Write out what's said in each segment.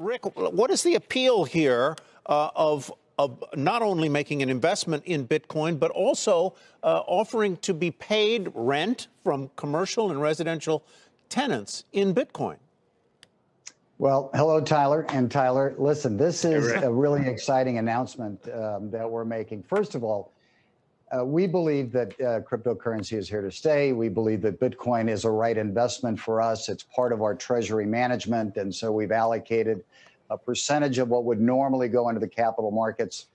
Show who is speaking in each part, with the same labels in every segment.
Speaker 1: Rick, what is the appeal here of not only making an investment in Bitcoin, but also offering to be paid rent from commercial and residential tenants in Bitcoin?
Speaker 2: Well, hello, Tyler. And Tyler, listen, this is a really exciting announcement that we're making. First of all, we believe that cryptocurrency is here to stay. We believe that Bitcoin is a right investment for us. It's part of our treasury management. And so we've allocated a percentage of what would normally go into the capital markets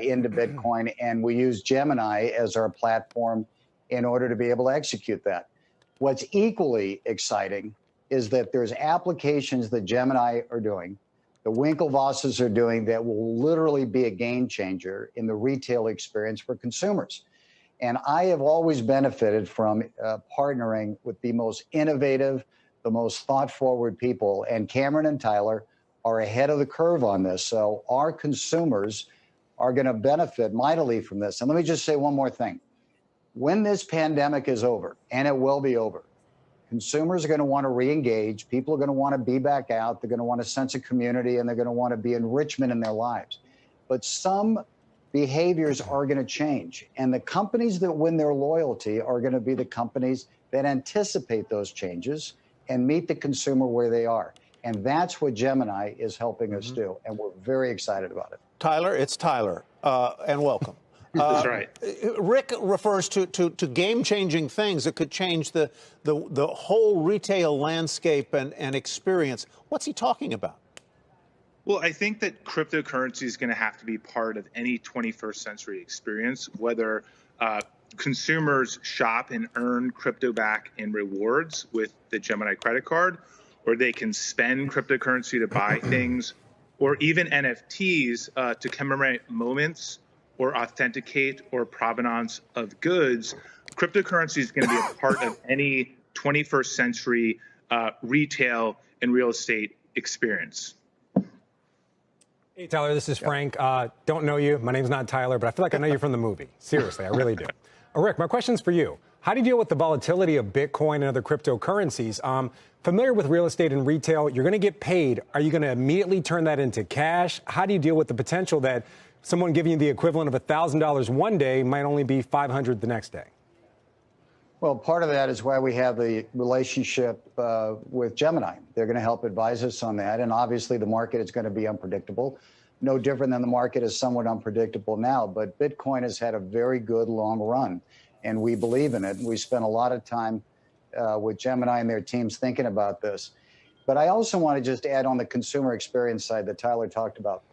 Speaker 2: into Bitcoin. And we use Gemini as our platform in order to be able to execute that. What's equally exciting is that there's applications that Gemini are doing, the Winklevosses are doing, that will literally be a game changer in the retail experience for consumers. And I have always benefited from partnering with the most innovative, the most thought-forward people. And Cameron and Tyler are ahead of the curve on this. So our consumers are going to benefit mightily from this. And let me just say one more thing. When this pandemic is over, and it will be over, consumers are going to want to re-engage. People are going to want to be back out. They're going to want a sense of community, and they're going to want to be enrichment in their lives. But some behaviors are going to change. And the companies that win their loyalty are going to be the companies that anticipate those changes and meet the consumer where they are. And that's what Gemini is helping us do. And we're very excited about it.
Speaker 1: Tyler, it's Tyler, and welcome.
Speaker 3: That's right.
Speaker 1: Rick refers to game-changing things that could change the whole retail landscape and experience. What's he talking about?
Speaker 3: Well, I think that cryptocurrency is going to have to be part of any 21st century experience, whether consumers shop and earn crypto back in rewards with the Gemini credit card, or they can spend cryptocurrency to buy things, or even NFTs to commemorate moments or authenticate or provenance of goods. Cryptocurrency is going to be a part of any 21st century retail and real estate experience.
Speaker 4: Hey, Tyler, this is Frank. Don't know you. My name's not Tyler, but I feel like I know you from the movie. Seriously, I really do. Rick, my question's for you. How do you deal with the volatility of Bitcoin and other cryptocurrencies? Familiar with real estate and retail, you're going to get paid. Are you going to immediately turn that into cash? How do you deal with the potential that someone giving you the equivalent of $1,000 one day might only be $500 the next day?
Speaker 2: Well, part of that is why we have the relationship with Gemini. They're going to help advise us on that. And obviously, the market is going to be unpredictable. No different than the market is somewhat unpredictable now. But Bitcoin has had a very good long run, and we believe in it. We spent a lot of time with Gemini and their teams thinking about this. But I also want to just add on the consumer experience side that Tyler talked about.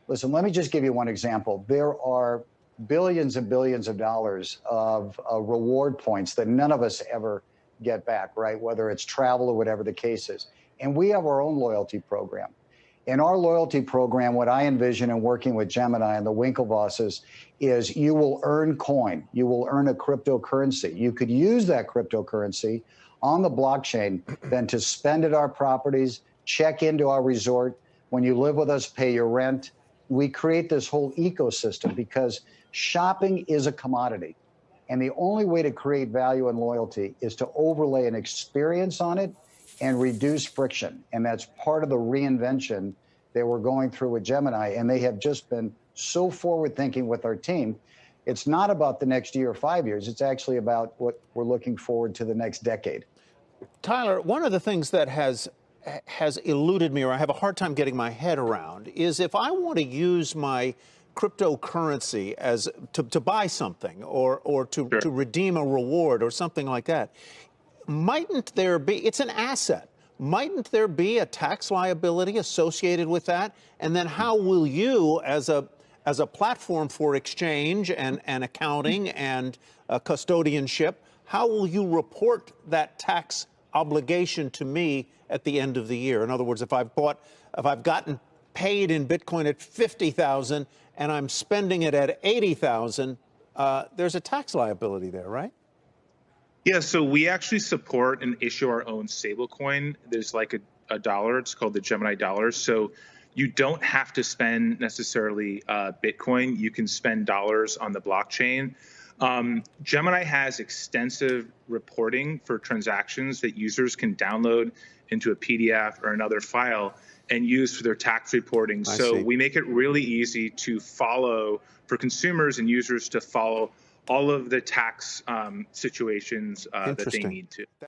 Speaker 2: Listen, let me just give you one example. There are billions and billions of dollars of reward points that none of us ever get back, right? Whether it's travel or whatever the case is. And we have our own loyalty program. In our loyalty program, what I envision in working with Gemini and the Winklevosses is you will earn coin. You will earn a cryptocurrency. You could use that cryptocurrency on the blockchain then to spend at our properties, check into our resort. When you live with us, pay your rent. We create this whole ecosystem because shopping is a commodity. And the only way to create value and loyalty is to overlay an experience on it and reduce friction. And that's part of the reinvention that we're going through with Gemini. And they have just been so forward thinking with our team. It's not about the next year or 5 years. It's actually about what we're looking forward to the next decade.
Speaker 1: Tyler, one of the things that has eluded me, or I have a hard time getting my head around, is if I want to use my cryptocurrency as to buy something or to redeem a reward or something like that, mightn't there be, it's an asset, mightn't there be a tax liability associated with that? And then how will you, as a platform for exchange and accounting and custodianship, how will you report that tax obligation to me at the end of the year? In other words, if I've gotten paid in Bitcoin at 50,000 and I'm spending it at 80,000, there's a tax liability there, right?
Speaker 3: Yeah, so we actually support and issue our own stablecoin. There's like a dollar. It's called the Gemini dollar. So you don't have to spend necessarily Bitcoin. You can spend dollars on the blockchain. Gemini has extensive reporting for transactions that users can download into a PDF or another file. and use for their tax reporting. So we make it really easy to follow for consumers and users to follow all of the tax situations that they need to.